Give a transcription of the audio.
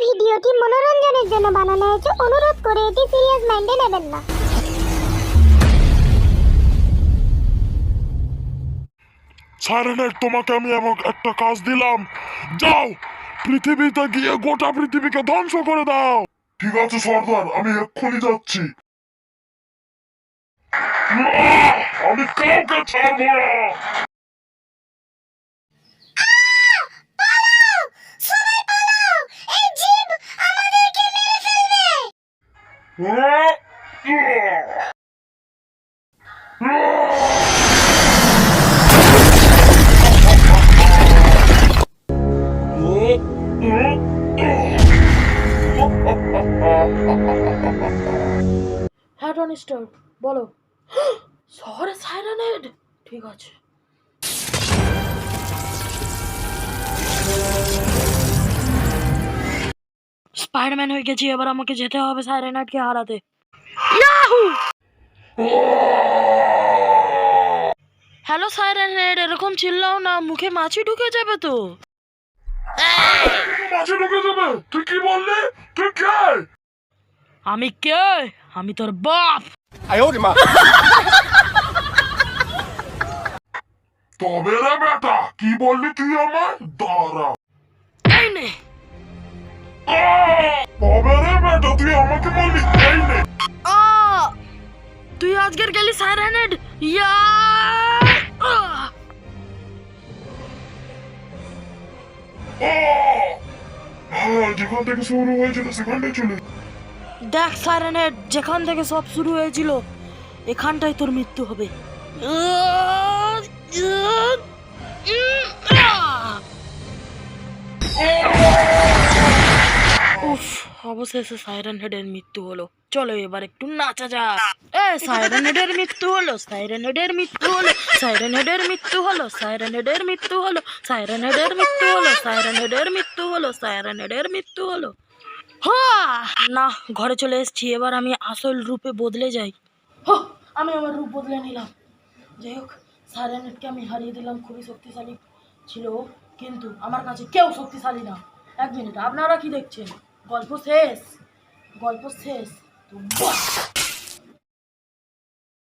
ভিডিওটি মনোরঞ্জনের জন্য বানানো হয়েছে, অনুরোধ করে এটি সিরিয়াস মাইন্ডে নেবেন না। সাইরেনের তোমাকে আমি এমন একটা কাজ দিলাম, যাও পৃথিবীতে গিয়ে গোটা পৃথিবীকে ধ্বংস করে দাও। ঠিক আছে সর্দার, আমি এক্ষুনি যাচ্ছি। আমি কাউকে ছাড়বো না। হ্যাঁ টনি স্টার্ক, বলো। শহরে সাইরেনেড? ঠিক আছে। স্পাইডারম্যান হয়ে গেছি, এবার আমাকে যেতে হবে সাইরেনেডকে হারাতে। ইয়াহু! হ্যালো সাইরেনেড, এরকম চিল্লাও না, মুখে মাছি ঢুকে যাবে তো। মাঝে ঢুকে যাবে? তুই কি বললি? তুই কে? আমি কে? আমি তোর বাপ। তবে রে বেটা, কি বললি তুই আমায়? দাঁড়া। এই নে। তবে রে বেটা, তুই আমাকে বললি এই নে। তুই আজকের গেলি সাইরেনেড। ইয়া! যেখান থেকে শুরু হয়েছিল সেখানটাই চলে। দেখ সাইরেনেড, যেখান থেকে সব শুরু হয়েছিল এখানটাই তোর মৃত্যু হবে। উফ, অবশেষে সাইরেন হেডের মৃত্যু হলো। চলো এবার একটু নাচা যাক। সাইরেন হেডের মৃত্যু হলো, সাইরেন হেডের মৃত্যু হলো, সাইরেন হেডের মৃত্যু হলো, সাইরেন হেডের মৃত্যু হলো, সাইরেন হেডের মৃত্যু হলো, সাইরেন হেডের মৃত্যু হলো, সাইরেন হেডের মৃত্যু হলো। না, ঘরে চলে এসেছি, এবার আমি আসল রূপে বদলে যাই। আমি আমার রূপ বদলে নিলাম। যাই হোক, সাইরেনেটকে আমি হারিয়ে দিলাম, খুবই শক্তিশালী ছিল, কিন্তু আমার কাছে কেউ শক্তিশালী না। এক মিনিট, আপনারা কি দেখছেন? গল্প শেষ, গল্প শেষ তো